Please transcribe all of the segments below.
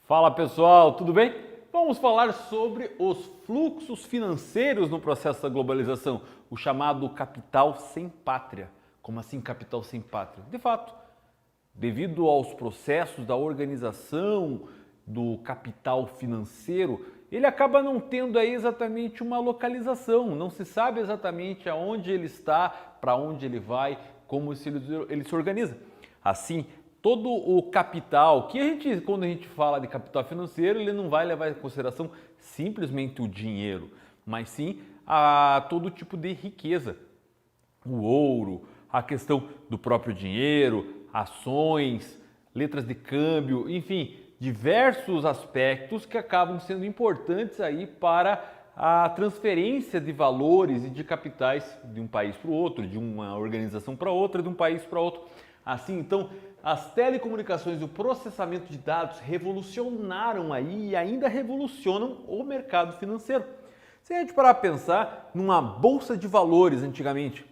Fala pessoal, tudo bem? Vamos falar sobre os fluxos financeiros no processo da globalização, o chamado capital sem pátria. Como assim capital sem pátria? De fato, devido aos processos da organização do capital financeiro, ele acaba não tendo aí exatamente uma localização, não se sabe exatamente aonde ele está, para onde ele vai, como ele se organiza. Assim, todo o capital, quando a gente fala de capital financeiro, ele não vai levar em consideração simplesmente o dinheiro, mas sim a todo tipo de riqueza. O ouro, a questão do próprio dinheiro, ações, letras de câmbio, enfim, diversos aspectos que acabam sendo importantes aí para a transferência de valores e de capitais de um país para o outro, de uma organização para outra, de um país para outro. Assim, então, as telecomunicações e o processamento de dados revolucionaram aí e ainda revolucionam o mercado financeiro. Se a gente parar para pensar numa bolsa de valores antigamente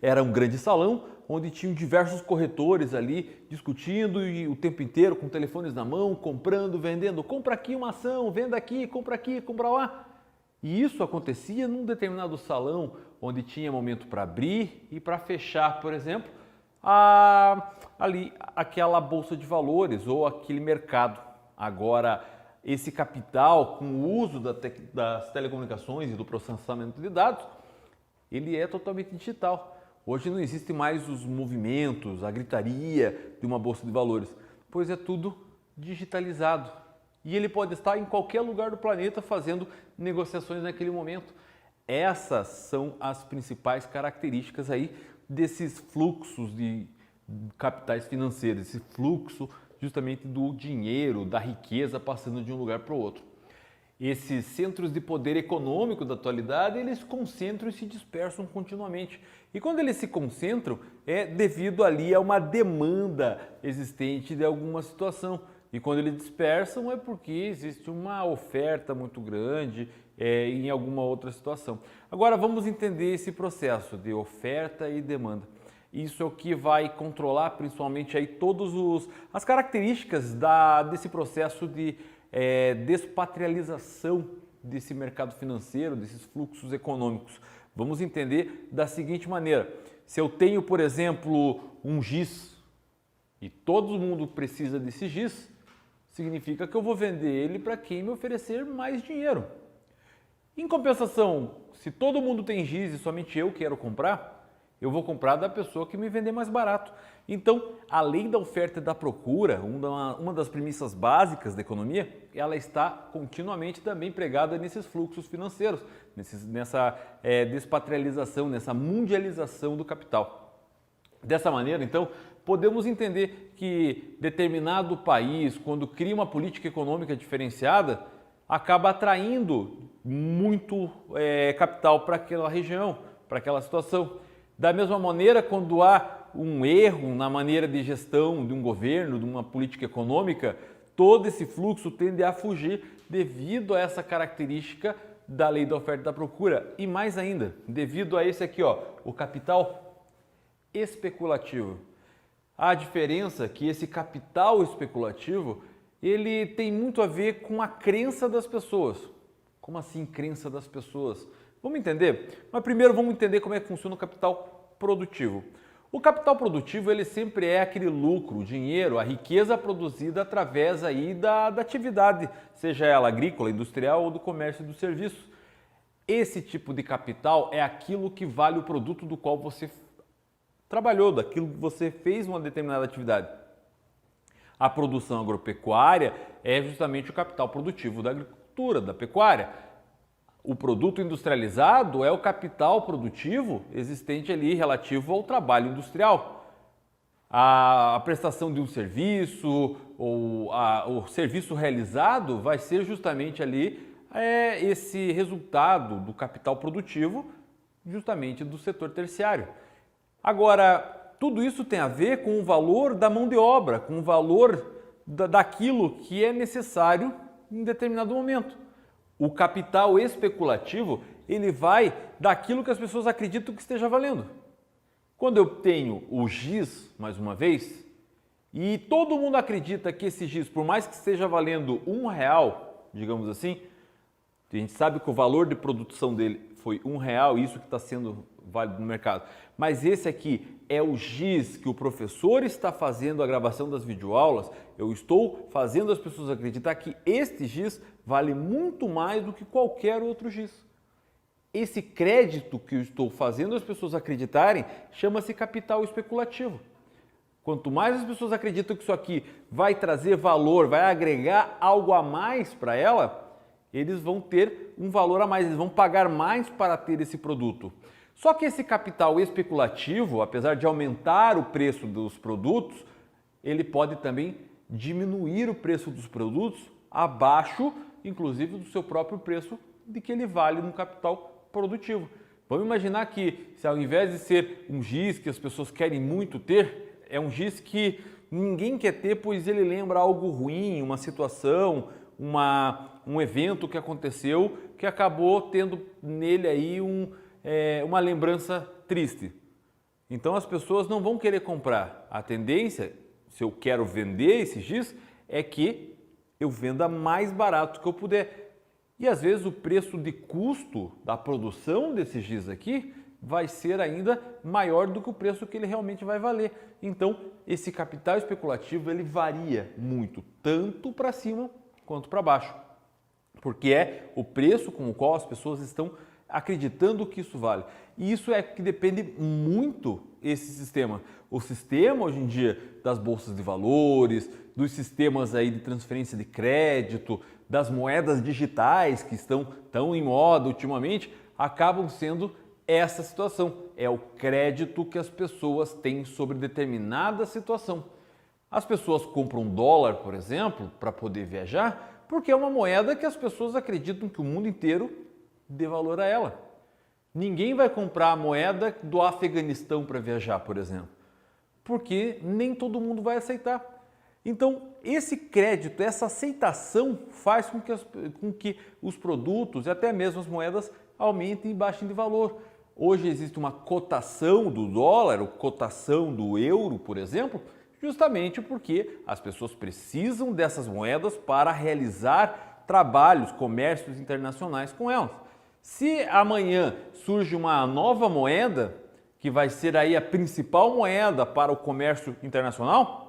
era um grande salão onde tinham diversos corretores ali discutindo e o tempo inteiro com telefones na mão, comprando, vendendo, compra aqui uma ação, venda aqui, compra lá. E isso acontecia num determinado salão onde tinha momento para abrir e para fechar, por exemplo, ali aquela bolsa de valores ou aquele mercado. Agora, esse capital, com o uso das telecomunicações e do processamento de dados, ele é totalmente digital. Hoje não existe mais os movimentos, a gritaria de uma bolsa de valores, pois é tudo digitalizado. E ele pode estar em qualquer lugar do planeta fazendo negociações naquele momento. Essas são as principais características aí desses fluxos de capitais financeiros, esse fluxo justamente do dinheiro, da riqueza passando de um lugar para o outro. Esses centros de poder econômico da atualidade, eles concentram e se dispersam continuamente. E quando eles se concentram, é devido ali a uma demanda existente de alguma situação. E quando eles dispersam é porque existe uma oferta muito grande em alguma outra situação. Agora vamos entender esse processo de oferta e demanda. Isso é o que vai controlar principalmente aí as características desse processo de despatrialização desse mercado financeiro, desses fluxos econômicos. Vamos entender da seguinte maneira: se eu tenho, por exemplo, um giz e todo mundo precisa desse giz, significa que eu vou vender ele para quem me oferecer mais dinheiro. Em compensação, se todo mundo tem giz e somente eu quero comprar, eu vou comprar da pessoa que me vender mais barato. Então, a lei da oferta e da procura, uma das premissas básicas da economia, ela está continuamente também pregada nesses fluxos financeiros, nessa despatrialização, nessa mundialização do capital. Dessa maneira, então, podemos entender que determinado país, quando cria uma política econômica diferenciada, acaba atraindo muito capital para aquela região, para aquela situação. Da mesma maneira, quando há um erro na maneira de gestão de um governo, de uma política econômica, todo esse fluxo tende a fugir devido a essa característica da lei da oferta e da procura. E mais ainda, devido a esse aqui, o capital especulativo. A diferença é que esse capital especulativo, ele tem muito a ver com a crença das pessoas. Como assim crença das pessoas? Vamos entender? Mas primeiro vamos entender como é que funciona o capital produtivo. O capital produtivo, ele sempre é aquele lucro, o dinheiro, a riqueza produzida através aí da atividade, seja ela agrícola, industrial ou do comércio e do serviço. Esse tipo de capital é aquilo que vale o produto do qual você trabalhou, daquilo que você fez uma determinada atividade. A produção agropecuária é justamente o capital produtivo da agricultura, da pecuária. O produto industrializado é o capital produtivo existente ali relativo ao trabalho industrial. A prestação de um serviço ou o serviço realizado vai ser justamente ali esse resultado do capital produtivo justamente do setor terciário. Agora, tudo isso tem a ver com o valor da mão de obra, com o valor daquilo que é necessário em determinado momento. O capital especulativo, ele vai daquilo que as pessoas acreditam que esteja valendo. Quando eu tenho o giz, mais uma vez, e todo mundo acredita que esse giz, por mais que esteja valendo R$1, digamos assim, a gente sabe que o valor de produção dele foi R$1, isso que está sendo válido no mercado. Mas esse aqui é o giz que o professor está fazendo a gravação das videoaulas. Eu estou fazendo as pessoas acreditar que este giz vale muito mais do que qualquer outro giz. Esse crédito que eu estou fazendo as pessoas acreditarem chama-se capital especulativo. Quanto mais as pessoas acreditam que isso aqui vai trazer valor, vai agregar algo a mais para ela, eles vão ter um valor a mais, eles vão pagar mais para ter esse produto. Só que esse capital especulativo, apesar de aumentar o preço dos produtos, ele pode também diminuir o preço dos produtos abaixo, inclusive, do seu próprio preço de que ele vale no capital produtivo. Vamos imaginar que, se ao invés de ser um giz que as pessoas querem muito ter, é um giz que ninguém quer ter, pois ele lembra algo ruim, uma situação, um evento que aconteceu que acabou tendo nele aí uma lembrança triste. Então as pessoas não vão querer comprar. A tendência, se eu quero vender esse giz, é que eu venda mais barato que eu puder. E às vezes o preço de custo da produção desse giz aqui vai ser ainda maior do que o preço que ele realmente vai valer. Então esse capital especulativo ele varia muito, tanto para cima quanto para baixo, porque é o preço com o qual as pessoas estão acreditando que isso vale. E isso é que depende muito esse sistema. O sistema hoje em dia das bolsas de valores, dos sistemas aí de transferência de crédito, das moedas digitais que estão tão em moda ultimamente, acabam sendo essa situação. É o crédito que as pessoas têm sobre determinada situação. As pessoas compram dólar, por exemplo, para poder viajar, porque é uma moeda que as pessoas acreditam que o mundo inteiro dê valor a ela. Ninguém vai comprar a moeda do Afeganistão para viajar, por exemplo, porque nem todo mundo vai aceitar. Então, esse crédito, essa aceitação faz com que os produtos e até mesmo as moedas aumentem e baixem de valor. Hoje existe uma cotação do dólar, ou cotação do euro, por exemplo, justamente porque as pessoas precisam dessas moedas para realizar trabalhos, comércios internacionais com elas. Se amanhã surge uma nova moeda, que vai ser aí a principal moeda para o comércio internacional,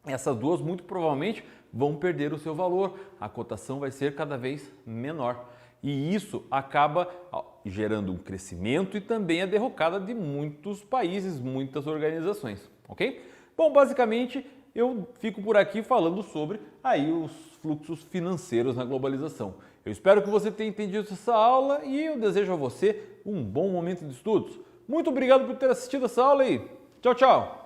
essas duas muito provavelmente vão perder o seu valor, a cotação vai ser cada vez menor. E isso acaba gerando um crescimento e também a derrocada de muitos países, muitas organizações, ok? Bom, basicamente eu fico por aqui falando sobre aí os fluxos financeiros na globalização. Eu espero que você tenha entendido essa aula e eu desejo a você um bom momento de estudos. Muito obrigado por ter assistido essa aula aí. Tchau, tchau!